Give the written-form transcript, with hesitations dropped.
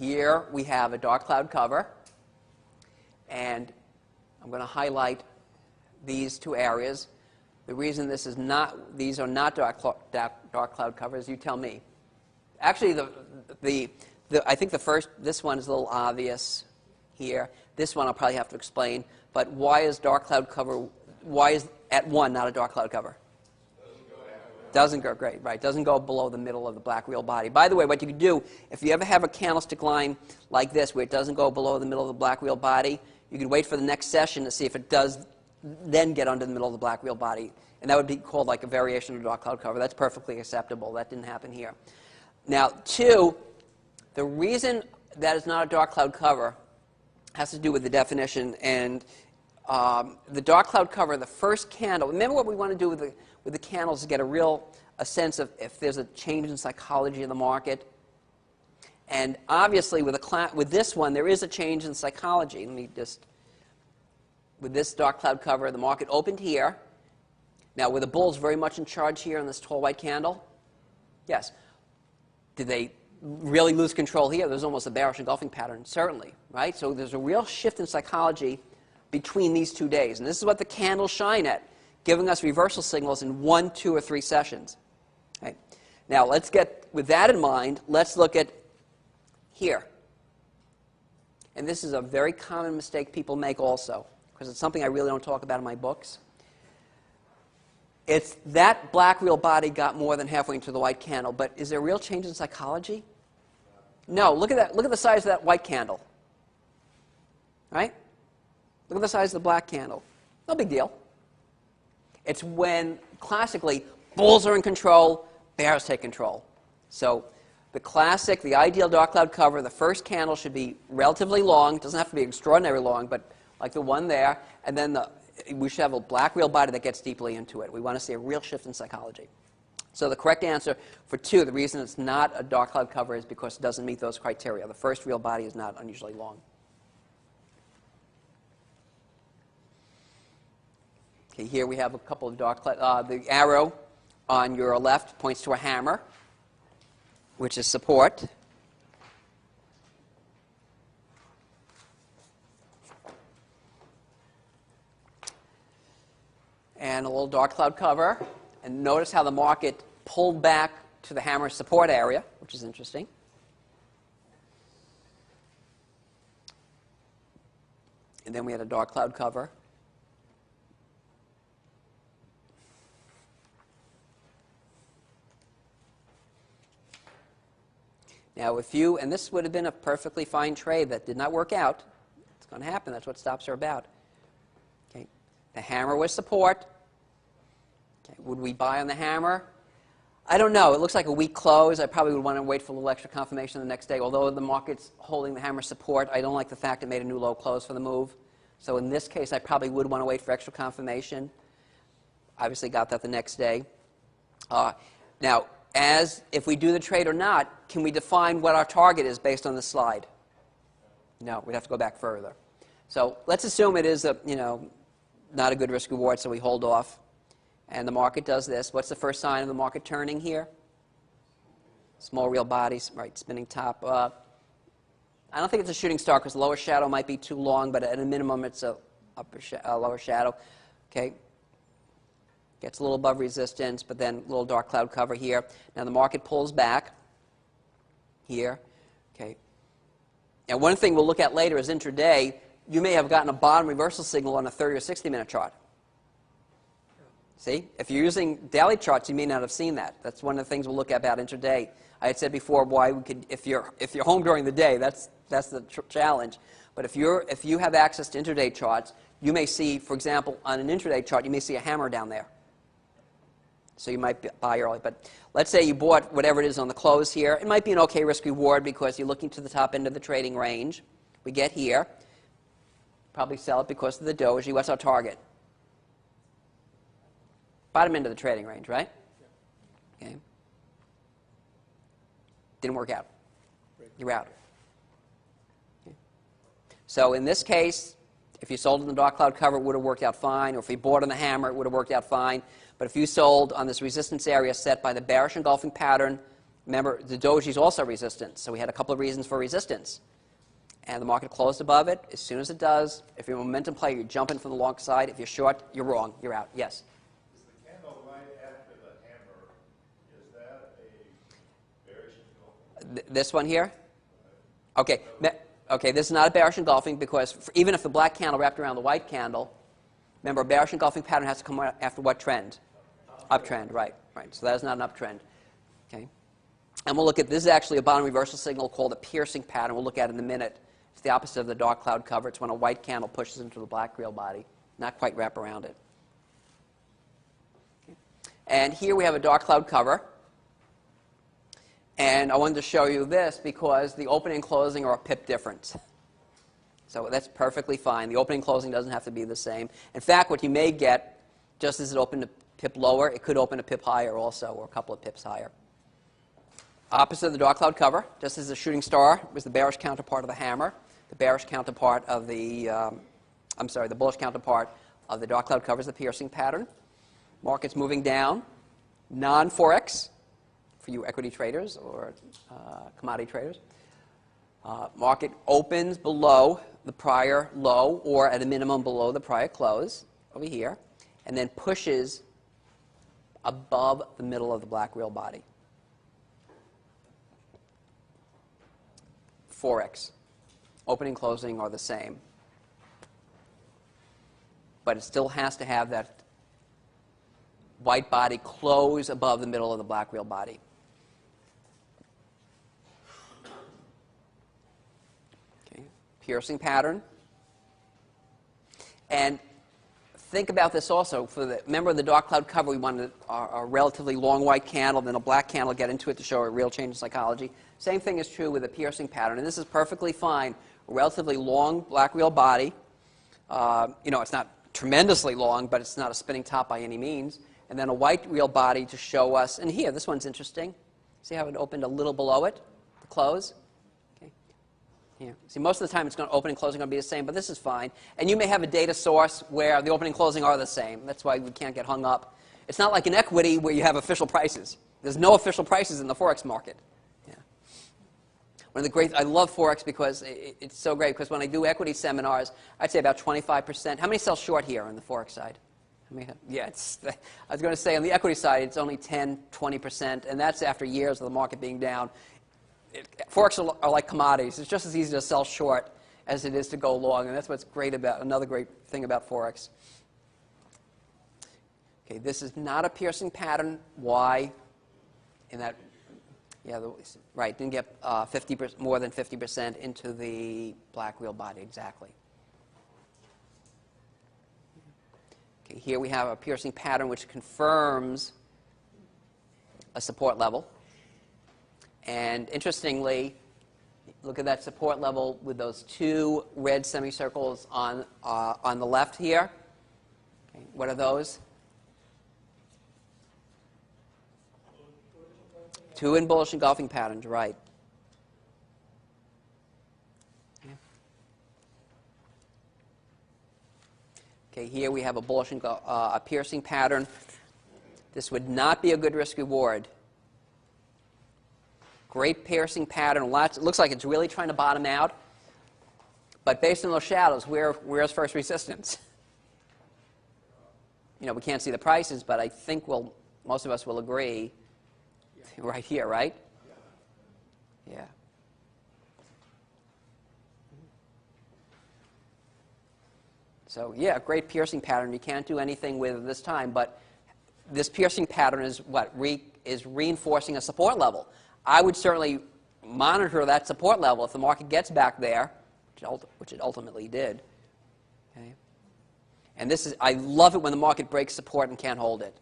here we have a dark cloud cover, and I'm going to highlight these two areas. The reason these are not dark cloud covers, you tell me. Actually, I think this one is a little obvious here. This one I'll probably have to explain. But why is dark cloud cover? Why is at 1 not a dark cloud cover? Doesn't go great, right? Doesn't go below the middle of the black real body. By the way, what you can do if you ever have a candlestick line like this where it doesn't go below the middle of the black real body, you can wait for the next session to see if it does then get under the middle of the black real body, and that would be called like a variation of a dark cloud cover. That's perfectly acceptable. That didn't happen here. Now, 2, the reason that is not a dark cloud cover has to do with the definition, and the dark cloud cover, the first candle. Remember what we want to do with the candles is get a sense of if there's a change in psychology in the market. And obviously, with this one, there is a change in psychology. Let me just, with this dark cloud cover, the market opened here. Now, were the bulls very much in charge here on this tall white candle? Yes. Did they really lose control here? There's almost a bearish engulfing pattern, certainly, right? So there's a real shift in psychology between these 2 days. And this is what the candles shine at, giving us reversal signals in 1, 2, or 3 sessions. Okay. Now, let's get, with that in mind, let's look at here. And this is a very common mistake people make also, because it's something I really don't talk about in my books. It's that black real body got more than halfway into the white candle, but is there a real change in psychology? No. Look at that. Look at the size of that white candle. Right? Look at the size of the black candle. No big deal. It's when, classically, bulls are in control, bears take control. So the ideal dark cloud cover, the first candle should be relatively long. It doesn't have to be extraordinarily long, but like the one there. And then we should have a black real body that gets deeply into it. We want to see a real shift in psychology. So the correct answer for 2, the reason it's not a dark cloud cover is because it doesn't meet those criteria. The first real body is not unusually long. Okay, here we have a couple of dark cloud. The arrow on your left points to a hammer, which is support. And a little dark cloud cover. And notice how the market pulled back to the hammer support area, which is interesting. And then we had a dark cloud cover. Now, and this would have been a perfectly fine trade that did not work out. It's going to happen. That's what stops are about. Okay. The hammer was support. Okay. Would we buy on the hammer? I don't know. It looks like a weak close. I probably would want to wait for a little extra confirmation the next day. Although the market's holding the hammer support, I don't like the fact it made a new low close for the move. So in this case, I probably would want to wait for extra confirmation. Obviously got that the next day. Now, if we do the trade or not, can we define what our target is based on the slide? No, we'd have to go back further. So let's assume it is not a good risk reward, so we hold off. And the market does this. What's the first sign of the market turning here? Small real bodies, right, spinning top. I don't think it's a shooting star because the lower shadow might be too long, but at a minimum it's a lower shadow. Okay. Gets a little above resistance, but then a little dark cloud cover here. Now the market pulls back here. Okay. And one thing we'll look at later is intraday. You may have gotten a bottom reversal signal on a 30 or 60-minute chart. See? If you're using daily charts, you may not have seen that. That's one of the things we'll look at about intraday. I had said before why we could, if you're home during the day, that's the challenge. But if you have access to intraday charts, you may see, for example, on an intraday chart, you may see a hammer down there. So you might buy early. But let's say you bought whatever it is on the close here. It might be an okay risk reward because you're looking to the top end of the trading range. We get here. Probably sell it because of the doji. What's our target? Bottom end of the trading range, right? Okay. Didn't work out. You're out. Okay. So in this case, if you sold in the dark cloud cover, it would have worked out fine. Or if you bought on the hammer, it would have worked out fine. But if you sold on this resistance area set by the bearish engulfing pattern Remember, the doji is also resistance, so we had a couple of reasons for resistance. And the market closed above it. As soon as it does, if you're a momentum player, you're jumping from the long side. If you're short, you're wrong. You're out. Yes? Is the candle right after the hammer, is that a bearish engulfing? This one here? Okay. Okay, this is not a bearish engulfing because even if the black candle wrapped around the white candle, remember, a bearish engulfing pattern has to come after what trend? Uptrend, right. Right. So that is not an uptrend. Okay. And we'll look at, this is actually a bottom reversal signal called a piercing pattern. We'll look at it in a minute. It's the opposite of the dark cloud cover. It's when a white candle pushes into the black real body, not quite wrap around it. Okay. And here we have a dark cloud cover. And I wanted to show you this because the opening and closing are a pip difference. So that's perfectly fine. The opening and closing doesn't have to be the same. In fact, what you may get, just as it opened a pip lower, it could open a pip higher also, or a couple of pips higher. Opposite of the dark cloud cover, just as the shooting star was the bearish counterpart of the hammer, the bearish counterpart of the, the bullish counterpart of the dark cloud cover is the piercing pattern. Market's moving down, non-Forex for you equity traders or commodity traders. Market opens below the prior low or at a minimum below the prior close over here, and then pushes above the middle of the black real body. Forex. Opening, closing are the same. But it still has to have that white body close above the middle of the black real body. Okay. Piercing pattern. And think about this also. Remember the dark cloud cover, we wanted a relatively long white candle, then a black candle, get into it to show a real change in psychology. Same thing is true with a piercing pattern. And this is perfectly fine. A relatively long black real body. It's not tremendously long, but it's not a spinning top by any means. And then a white real body to show us. And here, this one's interesting. See how it opened a little below it, the close? Okay. Here. See, most of the time it's going to open and closing going to be the same, but this is fine. And you may have a data source where the opening and closing are the same. That's why we can't get hung up. It's not like in equity where you have official prices. There's no official prices in the Forex market. One of the great, I love Forex because it's so great, because when I do equity seminars, I'd say about 25%. How many sell short here on the Forex side? Yeah, I was going to say on the equity side, it's only 10, 20%, and that's after years of the market being down. Forex are like commodities. It's just as easy to sell short as it is to go long, and that's what's great about, another great thing about Forex. Okay, this is not a piercing pattern. Why? In that, yeah, right, didn't get 50%, more than 50% into the black real body, exactly. Okay, here we have a piercing pattern which confirms a support level. And interestingly, look at that support level with those two red semicircles on the left here. Okay, what are those? Two in bullish engulfing patterns, right. Okay, here we have a bullish a piercing pattern. This would not be a good risk reward. Great piercing pattern. It looks like it's really trying to bottom out. But based on those shadows, where's first resistance? We can't see the prices, but I think most of us will agree. Right here, right? Yeah. So, yeah, great piercing pattern. You can't do anything with it this time, but this piercing pattern is what? Is reinforcing a support level. I would certainly monitor that support level if the market gets back there, which it ultimately did. Okay. And I love it when the market breaks support and can't hold it.